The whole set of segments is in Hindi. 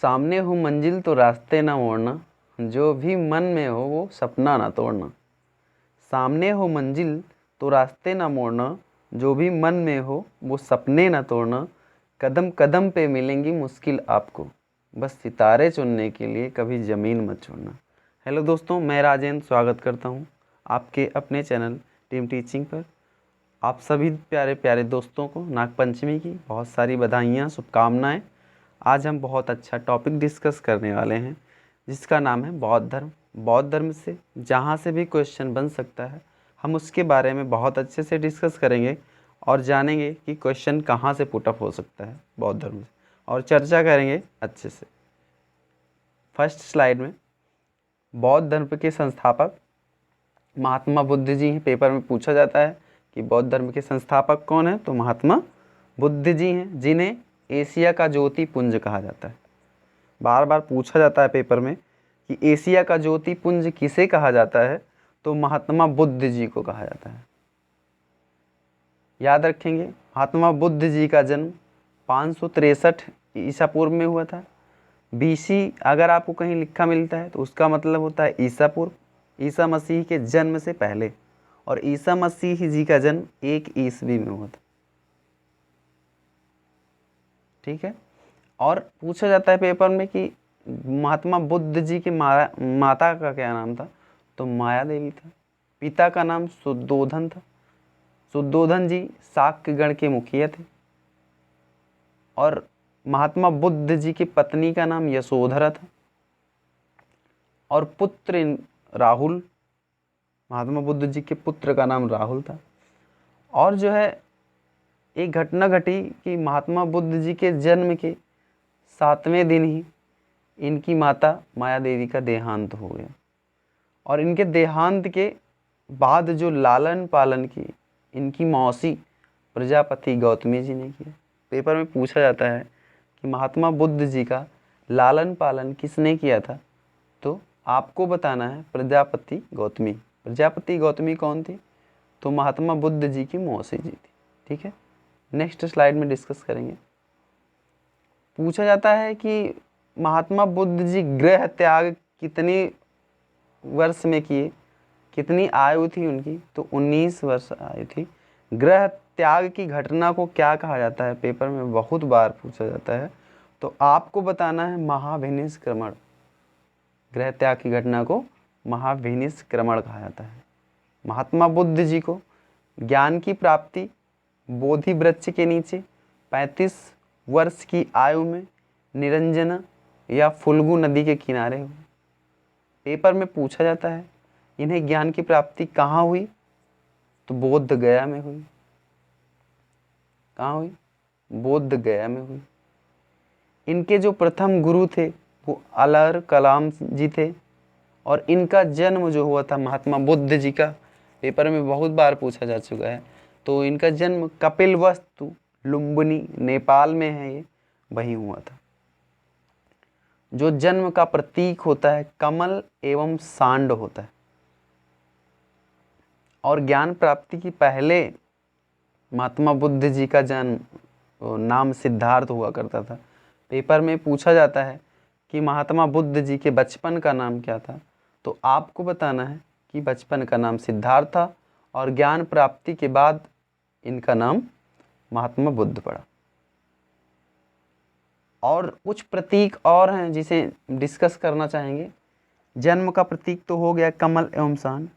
सामने हो मंजिल तो रास्ते ना मोड़ना, जो भी मन में हो वो सपना ना तोड़ना। सामने हो मंजिल तो रास्ते ना मोड़ना, जो भी मन में हो वो सपने ना तोड़ना। कदम कदम पे मिलेंगी मुश्किल आपको, बस सितारे चुनने के लिए कभी ज़मीन मत छोड़ना। हेलो दोस्तों, मैं राजेंद्र स्वागत करता हूँ आपके अपने चैनल टीम टीचिंग पर। आप सभी प्यारे प्यारे दोस्तों को नागपंचमी की बहुत सारी बधाइयाँ, शुभकामनाएं। आज हम बहुत अच्छा टॉपिक डिस्कस करने वाले हैं जिसका नाम है बौद्ध धर्म। बौद्ध धर्म से जहाँ से भी क्वेश्चन बन सकता है हम उसके बारे में बहुत अच्छे से डिस्कस करेंगे और जानेंगे कि क्वेश्चन कहाँ से पुटअप हो सकता है बौद्ध धर्म से, और चर्चा करेंगे अच्छे से। फर्स्ट स्लाइड में बौद्ध धर्म के संस्थापक महात्मा बुद्ध जी हैं। पेपर में पूछा जाता है कि बौद्ध धर्म के संस्थापक कौन है, तो महात्मा बुद्ध जी हैं, जिन्हें एशिया का ज्योति पुंज कहा जाता है। बार बार पूछा जाता है पेपर में कि एशिया का ज्योति पुंज किसे कहा जाता है, तो महात्मा बुद्ध जी को कहा जाता है। याद रखेंगे, महात्मा बुद्ध जी का जन्म 563 ईसा पूर्व में हुआ था। बीसी अगर आपको कहीं लिखा मिलता है तो उसका मतलब होता है ईसा पूर्व, ईसा मसीह के जन्म से पहले। और ईसा मसीह जी का जन्म 1 ईस्वी में हुआ था। ठीक है। और पूछा जाता है पेपर में कि महात्मा बुद्ध जी के माता का क्या नाम था, तो माया देवी था। पिता का नाम शुद्धोधन था। शुद्धोधन जी शाक्य गण के मुखिया थे। और महात्मा बुद्ध जी की पत्नी का नाम यशोधरा था और पुत्र राहुल, महात्मा बुद्ध जी के पुत्र का नाम राहुल था। और जो है एक घटना घटी कि महात्मा बुद्ध जी के जन्म के 7वें दिन ही इनकी माता माया देवी का देहांत हो गया। और इनके देहांत के बाद जो लालन पालन की इनकी मौसी प्रजापति गौतमी जी ने किया। पेपर में पूछा जाता है कि महात्मा बुद्ध जी का लालन पालन किसने किया था, तो आपको बताना है प्रजापति गौतमी। प्रजापति गौतमी कौन थी, तो महात्मा बुद्ध जी की मौसी जी थी। ठीक है, नेक्स्ट स्लाइड में डिस्कस करेंगे। पूछा जाता है कि महात्मा बुद्ध जी गृह त्याग कितने वर्ष में किए, कितनी आयु थी उनकी, तो 19 वर्ष आयु थी। गृह त्याग की घटना को क्या कहा जाता है, पेपर में बहुत बार पूछा जाता है, तो आपको बताना है महाभिनिष्क्रमण। गृह त्याग की घटना को महाभिनिष्क्रमण कहा जाता है। महात्मा बुद्ध जी को ज्ञान की प्राप्ति बोधि वृक्ष के नीचे 35 वर्ष की आयु में निरंजना या फुल्गु नदी के किनारे हुई। पेपर में पूछा जाता है इन्हें ज्ञान की प्राप्ति कहाँ हुई, तो बोध गया में हुई। कहाँ हुई, बोध गया में हुई। इनके जो प्रथम गुरु थे वो अलार कलाम जी थे। और इनका जन्म जो हुआ था महात्मा बुद्ध जी का, पेपर में बहुत बार पूछा जा चुका है, तो इनका जन्म कपिलवस्तु लुम्बिनी नेपाल में है, ये वहीं हुआ था। जो जन्म का प्रतीक होता है कमल एवं सांड होता है। और ज्ञान प्राप्ति की पहले महात्मा बुद्ध जी का जन्म नाम सिद्धार्थ हुआ करता था। पेपर में पूछा जाता है कि महात्मा बुद्ध जी के बचपन का नाम क्या था, तो आपको बताना है कि बचपन का नाम सिद्धार्थ था और ज्ञान प्राप्ति के बाद इनका नाम महात्मा बुद्ध पड़ा। और कुछ प्रतीक और हैं जिसे डिस्कस करना चाहेंगे। जन्म का प्रतीक तो हो गया कमल एवं सांड।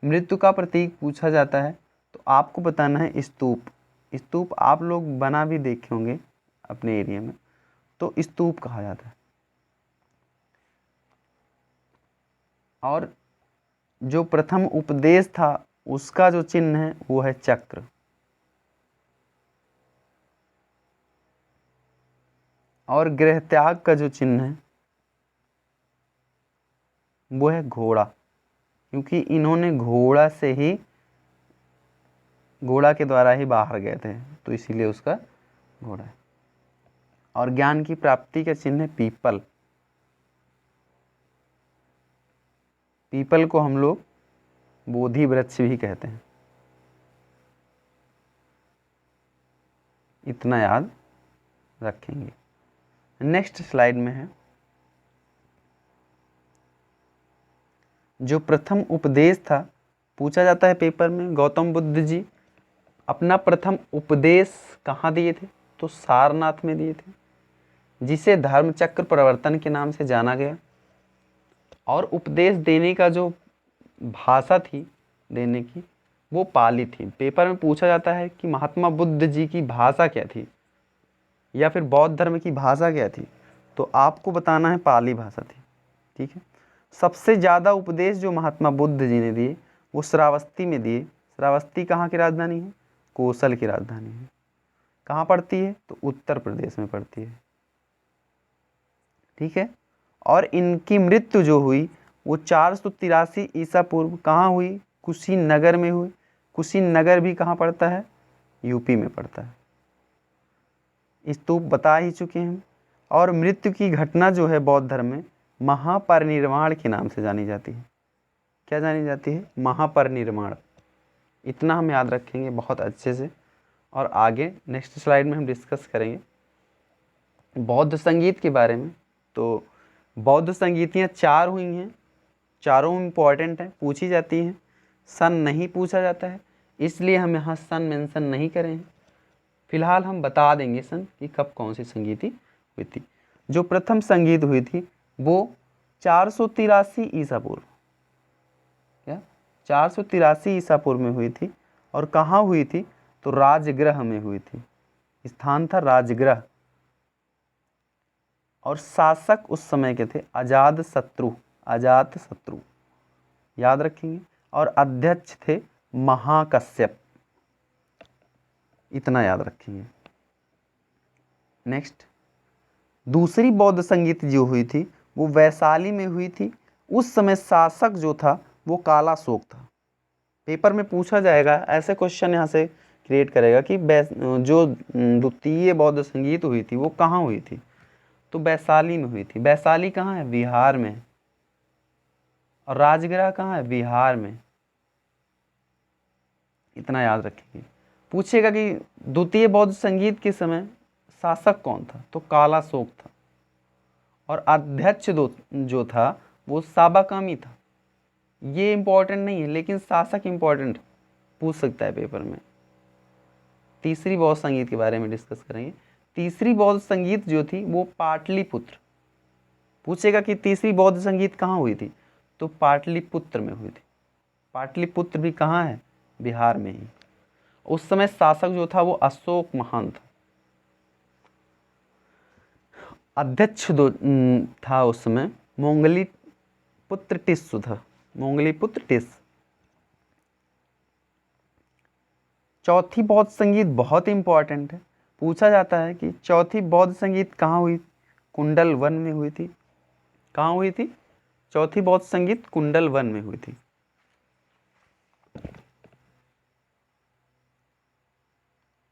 मृत्यु का प्रतीक पूछा जाता है तो आपको बताना है स्तूप। स्तूप आप लोग बना भी देखे होंगे अपने एरिया में, तो स्तूप कहा जाता है। और जो प्रथम उपदेश था उसका जो चिन्ह है वो है चक्र। और गृह त्याग का जो चिन्ह है वो है घोड़ा, क्योंकि इन्होंने घोड़ा के द्वारा ही बाहर गए थे, तो इसीलिए उसका घोड़ा है। और ज्ञान की प्राप्ति का चिन्ह है पीपल। पीपल को हम लोग बोधि वृक्ष भी कहते हैं। इतना याद रखेंगे। नेक्स्ट स्लाइड में है जो प्रथम उपदेश था, पूछा जाता है पेपर में, गौतम बुद्ध जी अपना प्रथम उपदेश कहाँ दिए थे? तो सारनाथ में दिए थे, जिसे धर्मचक्र प्रवर्तन के नाम से जाना गया। और उपदेश देने का जो भाषा थी देने की, वो पाली थी। पेपर में पूछा जाता है कि महात्मा बुद्ध जी की भाषा क्या थी, या फिर बौद्ध धर्म की भाषा क्या थी, तो आपको बताना है पाली भाषा थी। ठीक है। सबसे ज़्यादा उपदेश जो महात्मा बुद्ध जी ने दिए वो श्रावस्ती में दिए। श्रावस्ती कहाँ की राजधानी है? कौशल की राजधानी है। कहाँ पड़ती है? तो उत्तर प्रदेश में पड़ती है। ठीक है। और इनकी मृत्यु जो हुई वो 483 ईसा पूर्व कहाँ हुई? कुशीनगर में हुई। कुशीनगर भी कहाँ पड़ता है? यूपी में पड़ता है। स्तूप बता ही चुके हैं। और मृत्यु की घटना जो है बौद्ध धर्म में महापरिनिर्वाण के नाम से जानी जाती है। क्या जानी जाती है? महापरिनिर्वाण। इतना हम याद रखेंगे बहुत अच्छे से। और आगे नेक्स्ट स्लाइड में हम डिस्कस करेंगे बौद्ध संगीत के बारे में। तो बौद्ध संगीतियाँ 4 हुई हैं, चारों इम्पॉर्टेंट हैं, पूछी जाती हैं। सन नहीं पूछा जाता है, इसलिए हम यहाँ सन मेंशन नहीं करें हैं। फिलहाल हम बता देंगे सन कि कब कौन सी संगीति हुई थी। जो प्रथम संगीत हुई थी वो 483 ईसा पूर्व, क्या 483 ईसा पूर्व में हुई थी। और कहाँ हुई थी? तो राजगृह में हुई थी। स्थान था राजगृह। और शासक उस समय के थे अजातशत्रु। अजातशत्रु याद रखेंगे। और अध्यक्ष थे महाकश्यप। इतना याद रखेंगे। नेक्स्ट, दूसरी बौद्ध संगीत जो हुई थी वो वैशाली में हुई थी। उस समय शासक जो था वो कालाशोक था। पेपर में पूछा जाएगा, ऐसे क्वेश्चन यहाँ से क्रिएट करेगा कि जो द्वितीय बौद्ध संगीत हुई थी वो कहाँ हुई थी? तो वैशाली में हुई थी। वैशाली कहाँ है? बिहार में। और राजगृह कहाँ है? बिहार में। इतना याद रखेंगे। पूछेगा कि द्वितीय बौद्ध संगीत के समय शासक कौन था? तो कालाशोक था। और अध्यक्ष जो था वो साबाकामी था। ये इंपॉर्टेंट नहीं है, लेकिन शासक इंपॉर्टेंट पूछ सकता है पेपर में। तीसरी बौद्ध संगीत के बारे में डिस्कस करेंगे। तीसरी बौद्ध संगीत जो थी वो पाटलिपुत्र। पूछेगा कि तीसरी बौद्ध संगीत कहाँ हुई थी? तो पाटलिपुत्र में हुई थी। पाटलिपुत्र भी कहाँ है? बिहार में ही। उस समय शासक जो था वो अशोक महान था। अध्यक्ष था उस समय मोंगली पुत्र टिस्सु था। मोंगली पुत्र टिस्सु। चौथी बौद्ध संगीत बहुत इंपॉर्टेंट है। पूछा जाता है कि चौथी बौद्ध संगीत कहाँ हुई? कुंडल वन में हुई थी। कहाँ हुई थी? चौथी बौद्ध संगीत कुंडल वन में हुई थी।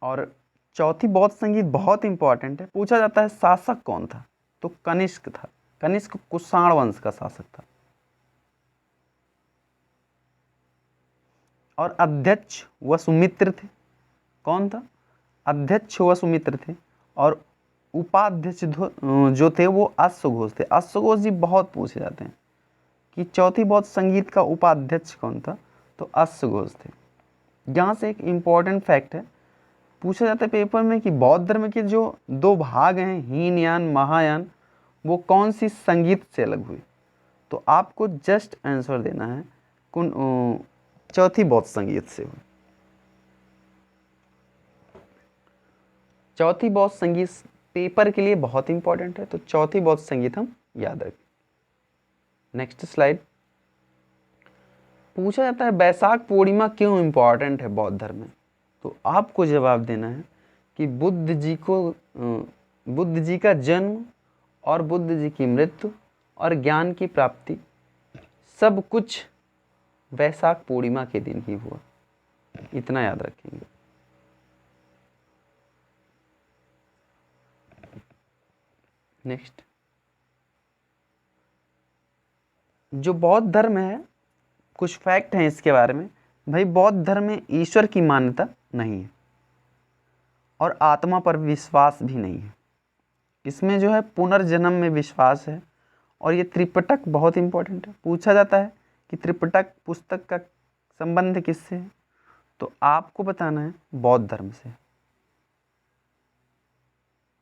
और चौथी बौद्ध संगीत बहुत इंपॉर्टेंट है। पूछा जाता है शासक कौन था? तो कनिष्क था। कनिष्क कुषाण वंश का शासक था। और अध्यक्ष वसुमित्र थे। कौन था? अध्यक्ष वसुमित्र थे। और उपाध्यक्ष जो थे वो अश्वघोष थे। अश्वघोष जी बहुत पूछे जाते हैं कि चौथी बौद्ध संगीत का उपाध्यक्ष कौन था? तो अश्वघोष थे। यहाँ से एक इम्पॉर्टेंट फैक्ट है, पूछा जाता है पेपर में कि बौद्ध धर्म के जो 2 भाग हैं, हीनयान महायान, वो कौन सी संगीत से अलग हुई? तो आपको जस्ट आंसर देना है चौथी बौद्ध संगीत से हुई। चौथी बौद्ध संगीत पेपर के लिए बहुत इंपॉर्टेंट है, तो चौथी बौद्ध संगीत हम याद रखें। Next slide. पूछा जाता है बैसाख पूर्णिमा क्यों इंपॉर्टेंट है बौद्ध धर्म में? तो आपको जवाब देना है कि बुद्ध जी का जन्म और बुद्ध जी की मृत्यु और ज्ञान की प्राप्ति सब कुछ वैशाख पूर्णिमा के दिन ही हुआ। इतना याद रखेंगे। नेक्स्ट, जो बौद्ध धर्म है, कुछ फैक्ट हैं इसके बारे में। भाई बौद्ध धर्म में ईश्वर की मान्यता नहीं है और आत्मा पर विश्वास भी नहीं है। इसमें जो है पुनर्जन्म में विश्वास है। और ये त्रिपिटक बहुत इंपॉर्टेंट है। पूछा जाता है कि त्रिपिटक पुस्तक का संबंध किससे है, तो आपको बताना है बौद्ध धर्म से।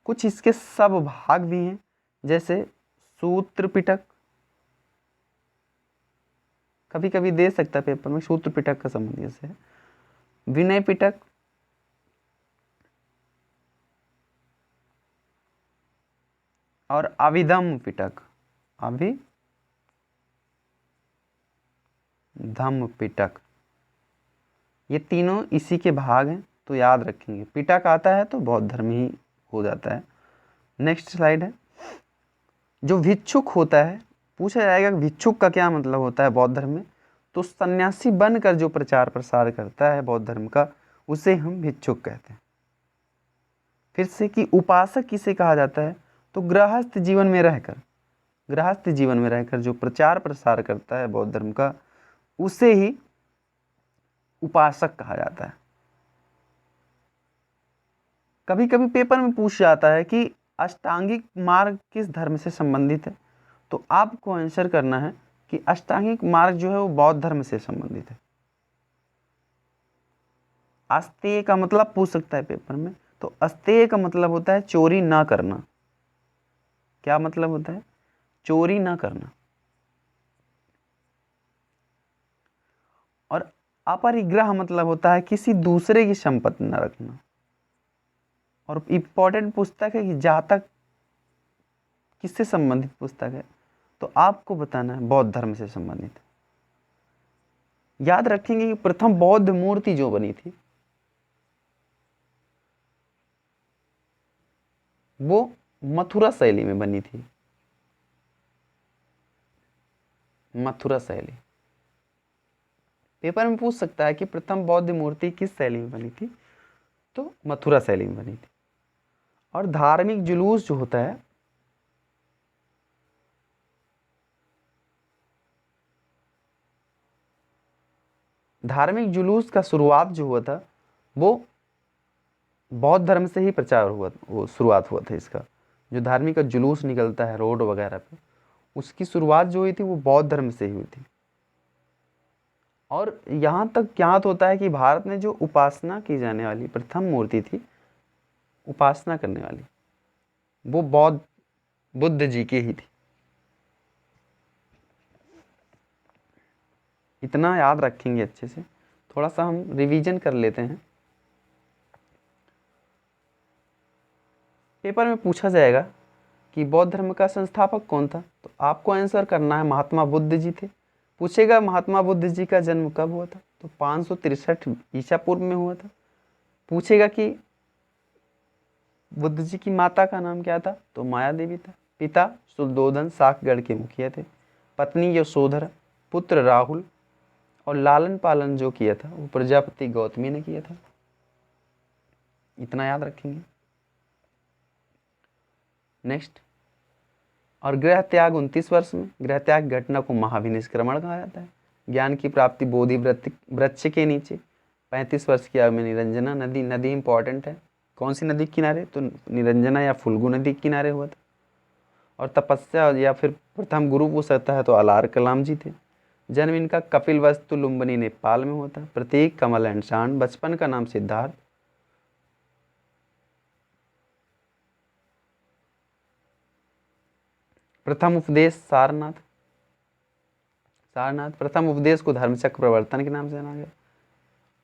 कुछ इसके सब भाग भी हैं, जैसे सूत्र पिटक, कभी कभी दे सकता है पेपर में, सूत्र पिटक का संबंध जैसे है, विनय पिटक, और अभिधम पिटक, अभिधम पिटक, ये तीनों इसी के भाग हैं, तो याद रखेंगे। पिटक आता है तो बौद्ध धर्म ही हो जाता है। नेक्स्ट स्लाइड है, जो भिक्षुक होता है, पूछा जाएगा भिक्षुक का क्या मतलब होता है बौद्ध धर्म में, तो सन्यासी बनकर जो प्रचार प्रसार करता है बौद्ध धर्म का, उसे हम भिक्षुक कहते हैं। फिर से कि उपासक किसे कहा जाता है, तो गृहस्थ जीवन में रहकर जो प्रचार प्रसार करता है बौद्ध धर्म का, उसे ही उपासक कहा जाता है। कभी कभी पेपर में पूछ जाता है कि अष्टांगिक मार्ग किस धर्म से संबंधित है, तो आपको आंसर करना है कि अष्टांगिक मार्ग जो है वो बौद्ध धर्म से संबंधित है। अस्तेय का मतलब पूछ सकता है पेपर में, तो अस्तेय का मतलब होता है चोरी ना करना। क्या मतलब होता है? चोरी ना करना। और अपरिग्रह मतलब होता है किसी दूसरे की संपत्ति न रखना। और इम्पोर्टेंट पुस्तक है कि जातक किससे संबंधित पुस्तक है, तो आपको बताना है बौद्ध धर्म से संबंधित। याद रखेंगे कि प्रथम बौद्ध मूर्ति जो बनी थी वो मथुरा शैली में बनी थी। मथुरा शैली पेपर में पूछ सकता है कि प्रथम बौद्ध मूर्ति किस शैली में बनी थी, तो मथुरा शैली में बनी थी। और धार्मिक जुलूस जो होता है, धार्मिक जुलूस का शुरुआत जो हुआ था वो बौद्ध धर्म से ही प्रचार हुआ, वो शुरुआत हुआ था इसका। जो धार्मिक का जुलूस निकलता है रोड वगैरह पे, उसकी शुरुआत जो हुई थी वो बौद्ध धर्म से ही हुई थी। और यहाँ तक ज्ञात होता है कि भारत में जो उपासना की जाने वाली प्रथम मूर्ति थी, उपासना करने वाली, वो बुद्ध जी की ही थी। इतना याद रखेंगे अच्छे से। थोड़ा सा हम रिवीजन कर लेते हैं। पेपर में पूछा जाएगा कि बौद्ध धर्म का संस्थापक कौन था, तो आपको आंसर करना है महात्मा बुद्ध जी थे। पूछेगा महात्मा बुद्ध जी का जन्म कब हुआ था, तो 563 ईसा पूर्व में हुआ था। पूछेगा कि बुद्ध जी की माता का नाम क्या था, तो माया देवी था। पिता शुद्धोधन साकगढ़ के मुखिया थे। पत्नी यशोधरा, पुत्र राहुल, और लालन पालन जो किया था वो प्रजापति गौतमी ने किया था। इतना याद रखेंगे। नेक्स्ट, और गृह त्याग 29 वर्ष में। गृह त्याग घटना को महाविनिष्क्रमण कहा जाता है। ज्ञान की प्राप्ति बोधि वृक्ष के नीचे 35 वर्ष की आयु में निरंजना नदी, नदी इंपॉर्टेंट है, कौन सी नदी किनारे, तो निरंजना या फुल्गु नदी किनारे हुआ था। और तपस्या या फिर प्रथम गुरु पूछ सकता है तो अलार कलाम जी थे। जन्म इनका कपिल वस्तु लुम्बिनी नेपाल में हुआ था। प्रतीक कमल एंड शान। बचपन का नाम सिद्धार्थ। प्रथम उपदेश सारनाथ। प्रथम उपदेश को धर्मचक्र प्रवर्तन के नाम से जाना गया।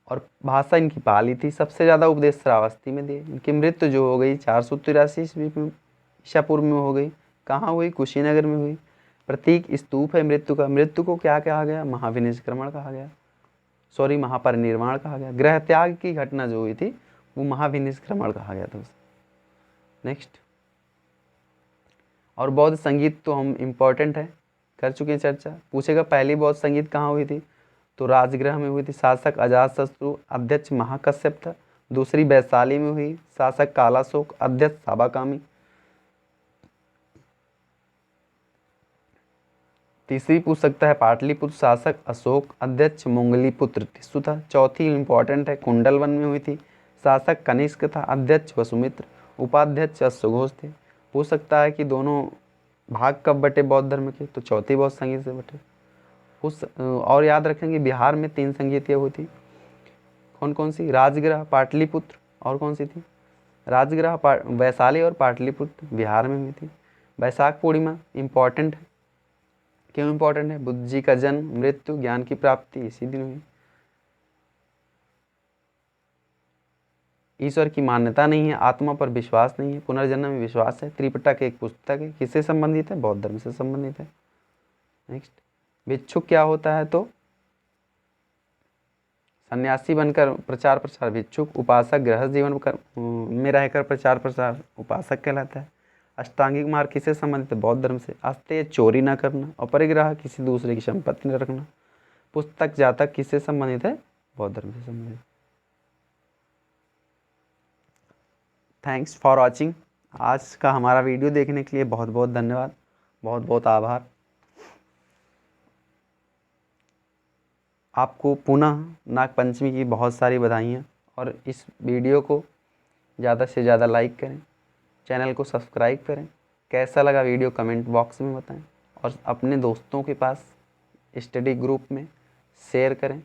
और भाषा इनकी पाली थी। सबसे ज़्यादा उपदेश श्रावस्ती में दिए। इनकी मृत्यु जो हो गई 483 ईस्वी में, ईसा पूर्व में हो गई। कहाँ हुई? कुशीनगर में हुई। प्रतीक स्तूप है मृत्यु का। मृत्यु को क्या कहा गया? महाविनिष्क्रमण कहा गया, सॉरी महापरिनिर्वाण कहा गया। गृह त्याग की घटना जो हुई थी वो महाविनिष्क्रमण कहा गया था। नेक्स्ट, और बौद्ध संगीत तो हम इम्पोर्टेंट है, कर चुके हैं चर्चा। पूछेगा पहली बौद्ध संगीत कहाँ हुई थी, तो राजगृह में हुई थी। शासक अजातशत्रु, अध्यक्ष महाकश्यप था। दूसरी वैशाली में हुई। शासक कालाशोक, अध्यक्ष साबाकामी। तीसरी पूछ सकता है पाटलिपुत्र, शासक अशोक, अध्यक्ष मुंगलीपुत्र टिस्सु था। चौथी इंपॉर्टेंट है, कुंडल वन में हुई थी। शासक कनिष्क था, अध्यक्ष वसुमित्र, उपाध्यक्ष अश्वघोष थे। पूछ सकता है कि दोनों भाग कब बटे बौद्ध धर्म के, तो चौथी बौद्ध संगीत से बटे। और याद रखेंगे बिहार में 3 संगीतियाँ हुई थी, कौन कौन सी? राजगृह, पाटलिपुत्र और कौन सी थी? राजगृह, वैशाली और पाटलिपुत्र बिहार में हुई थी। वैशाख पूर्णिमा इम्पॉर्टेंट है, क्यों इम्पॉर्टेंट है? बुद्ध जी का जन्म, मृत्यु, ज्ञान की प्राप्ति इसी दिन हुई। ईश्वर की मान्यता नहीं है, आत्मा पर विश्वास नहीं है, पुनर्जन्म में विश्वास है। त्रिपिटक एक पुस्तक है, किससे संबंधित है? बौद्ध धर्म से संबंधित है। नेक्स्ट, भिक्षुक क्या होता है? तो सन्यासी बनकर प्रचार प्रसार भिक्षुक, उपासक गृहस्थ जीवन में रहकर प्रचार प्रसार उपासक कहलाता है। अष्टांगिक मार्ग किससे संबंधित है? बौद्ध धर्म से। अस्तेय चोरी न करना, अपरिग्रह किसी दूसरे की संपत्ति न रखना। पुस्तक जातक किससे संबंधित है? बौद्ध धर्म से संबंधित। Thanks for watching. आज का हमारा वीडियो देखने के लिए बहुत बहुत धन्यवाद, बहुत बहुत आभार। आपको पुनः नागपंचमी की बहुत सारी बधाइयाँ, और इस वीडियो को ज़्यादा से ज़्यादा लाइक करें, चैनल को सब्सक्राइब करें। कैसा लगा वीडियो कमेंट बॉक्स में बताएं, और अपने दोस्तों के पास स्टडी ग्रुप में शेयर करें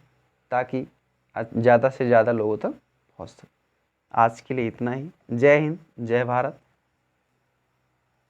ताकि ज़्यादा से ज़्यादा लोगों तक पहुँच सके। आज के लिए इतना ही। जय हिंद, जय भारत।